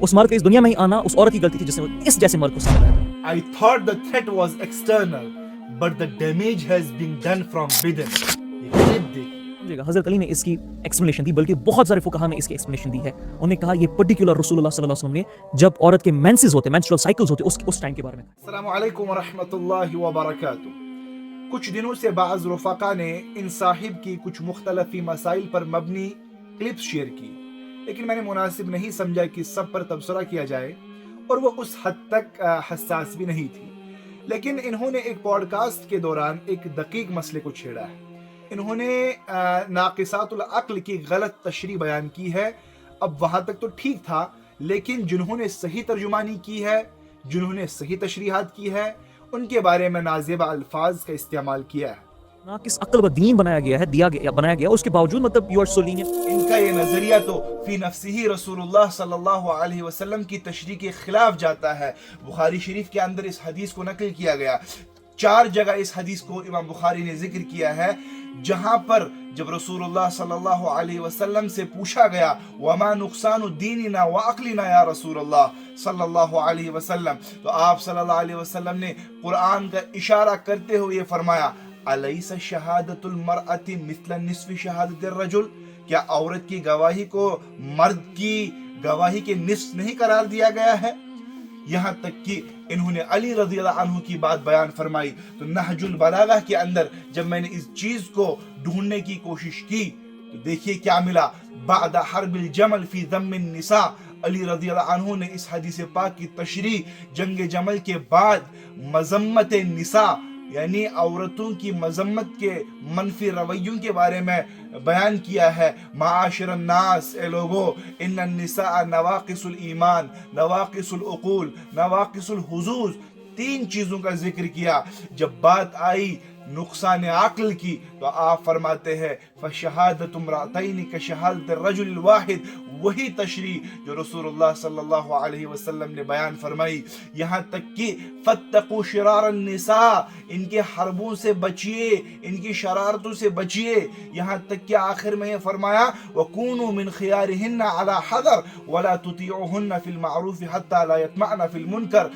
اس مرد کا اس دنیا میں ہی آنا اس عورت کی غلطی تھی جس نے اس جیسے مرد کو سامنے لایا تھا. I thought the threat was external, but the damage has been done from within. یہ clip دیکھیں. حضرت علی نے اس کی ایکسپلینیشن دی, بلکہ بہت سارے فقہا نے اس کی ایکسپلینیشن دی ہے. انہوں نے کہا یہ پرٹیکولر رسول اللہ صلی اللہ علیہ وسلم نے جب عورت کے مینسز ہوتے, مینسٹرل سائیکلز ہوتے, اس ٹائم کے بارے میں. السلام علیکم ورحمۃ اللہ وبرکاتہ. کچھ دنوں سے بعض رفقا نے ان صاحب کی کچھ مختلفی مسائل پر مبنی کلپس شیئر کی, لیکن میں نے مناسب نہیں سمجھا کہ سب پر تبصرہ کیا جائے, اور وہ اس حد تک حساس بھی نہیں تھی. لیکن انہوں نے ایک پوڈ کاسٹ کے دوران ایک دقیق مسئلے کو چھیڑا ہے. انہوں نے ناقصات العقل کی غلط تشریح بیان کی ہے. اب وہاں تک تو ٹھیک تھا, لیکن جنہوں نے صحیح ترجمانی کی ہے, جنہوں نے صحیح تشریحات کی ہے, ان کے بارے میں نازیبہ الفاظ کا استعمال کیا ہے. ناقص عقل و دین بنایا گیا ہے, بنایا گیا, اس کے باوجود مطلب یو آر سو لینئنٹ. ان کا یہ نظریہ تو فی نفسہ رسول اللہ صلی اللہ علیہ وسلم کی تشریح کے خلاف جاتا ہے. بخاری شریف کے اندر اس حدیث کو نقل کیا گیا. 4 جگہ اس حدیث کو امام بخاری نے ذکر کیا ہے, جہاں پر جب رسول اللہ صلی اللہ علیہ وسلم سے پوچھا گیا وما نقصان دیننا وعقلنا یا رسول اللہ صلی اللہ علیہ وسلم, تو آپ صلی اللہ علیہ وسلم نے قرآن کا اشارہ کرتے ہوئے یہ فرمایا الیس شہادت المرأة مثل نصف شہادت الرجل, کیا عورت کی گواہی کو مرد کی گواہی کے نصف نہیں قرار دیا گیا ہے. یہاں تک کہ انہوں نے علی رضی اللہ عنہ کی بات بیان فرمائی. تو نہج البلاغہ کے اندر جب میں نے اس چیز کو ڈھونڈنے کی کوشش کی تو دیکھیے کیا ملا. بعد حرب الجمل فی ذم النساء, علی رضی اللہ عنہ نے اس حدیث پاک کی تشریح جنگ جمل کے بعد مذمت نساء یعنی عورتوں کی مذمت کے منفی رویوں کے بارے میں بیان کیا ہے. معاشر الناس, اے لوگو, ان النساء نواقص الایمان, نواقص العقول, نواقص الحظوظ, 3 چیزوں کا ذکر کیا. جب بات آئی نقصان عقل کی تو آپ فرماتے ہیں فشہادت امرأتین کشہادت الرجل الواحد, وہی تشریح جو رسول اللہ صلی اللہ علیہ وسلم نے بیان فرمائی. یہاں تک کہ فاتقوا شرار النساء, ان کے حربوں سے بچیے, ان کی شرارتوں سے بچیے. یہاں تک کہ آخر میں یہ فرمایا وَكُونُوا مِنْ خِيَارِهِنَّ عَلَى حَذَرٍ وَلَا تُطِيعُوهُنَّ فِي الْمَعْرُوفِ حَتَّى لَا يَطْمَعْنَ فِي الْمُنْكَرِ,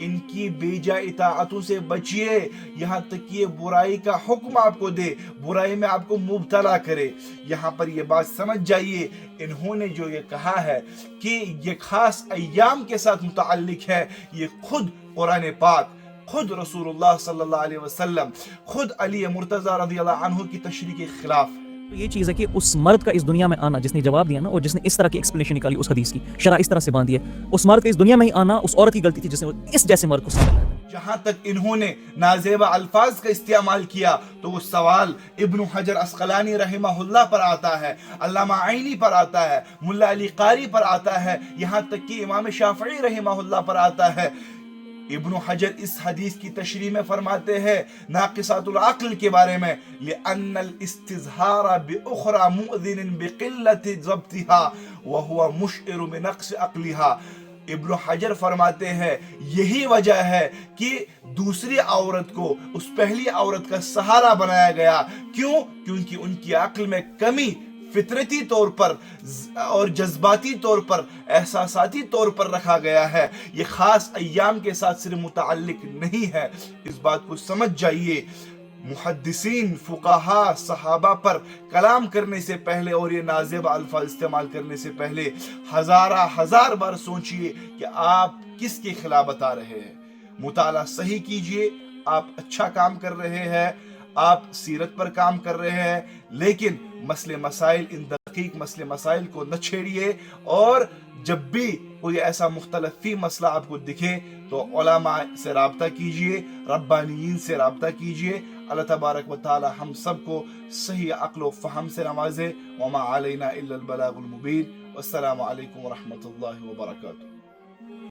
ان کی بیجا اطاعتوں سے بچیے, یہاں تک کہ یہ برائی کا حکم آپ کو دے, برائی میں آپ کو مبتلا کرے. یہاں پر یہ بات سمجھ جائیے, انہوں نے جو یہ کہا ہے کہ یہ خاص ایام کے ساتھ متعلق ہے, یہ خود قرآن پاک, خود رسول اللہ صلی اللہ علیہ وسلم, خود علی مرتضی رضی اللہ عنہ کی تشریح کے خلاف. تو یہ چیز ہے کہ اس مرد کا اس دنیا میں آنا جس نے جواب دیا نا, اور جس نے اس طرح کی ایکسپلینیشن نکالی اس حدیث کی, شرح اس طرح سے باندھی ہے, اس مرد کا اس دنیا میں ہی آنا اس عورت کی غلطی تھی جس نے اس جیسے مرد کو سامنے لایا. جہاں تک انہوں نے نازیبہ الفاظ کا استعمال کیا تو وہ سوال ابن حجر عسقلانی رحمہ اللہ پر آتا ہے, علامہ عینی پر آتا ہے, ملا علی قاری پر آتا ہے, یہاں تک کہ امام شافعی رحمہ اللہ پر آتا ہے. ابن حجر اس حدیث کی تشریح میں فرماتے ہیں ناقصات العقل کے بارے میں لأن الاستظهار بأخرى مؤذن بقلة ضبطها وهو مشعر بنقص عقلها. ابن حجر فرماتے ہیں یہی وجہ ہے کہ دوسری عورت کو اس پہلی عورت کا سہارا بنایا گیا. کیوں؟ کیونکہ ان کی عقل میں کمی فطرتی طور پر اور جذباتی طور پر, احساساتی طور پر رکھا گیا ہے. یہ خاص ایام کے ساتھ صرف متعلق نہیں ہے, اس بات کو سمجھ جائیے. محدثین, فقہاء, صحابہ پر کلام کرنے سے پہلے اور یہ نازیبہ الفاظ استعمال کرنے سے پہلے ہزار بار سوچئے کہ آپ کس کے خلاف بتا رہے ہیں. مطالعہ صحیح کیجئے, آپ اچھا کام کر رہے ہیں, آپ سیرت پر کام کر رہے ہیں, لیکن مسئلے مسائل, ان دقیق مسئلے مسائل کو نہ چھیڑیے. اور جب بھی کوئی ایسا مختلف فی مسئلہ آپ کو دکھے تو علماء سے رابطہ کیجئے, ربانیین سے رابطہ کیجئے. اللہ تبارک و تعالی ہم سب کو صحیح عقل و فہم سے نوازے. وما علینا الا البلاغ المبین. والسلام علیکم ورحمۃ اللہ وبرکاتہ.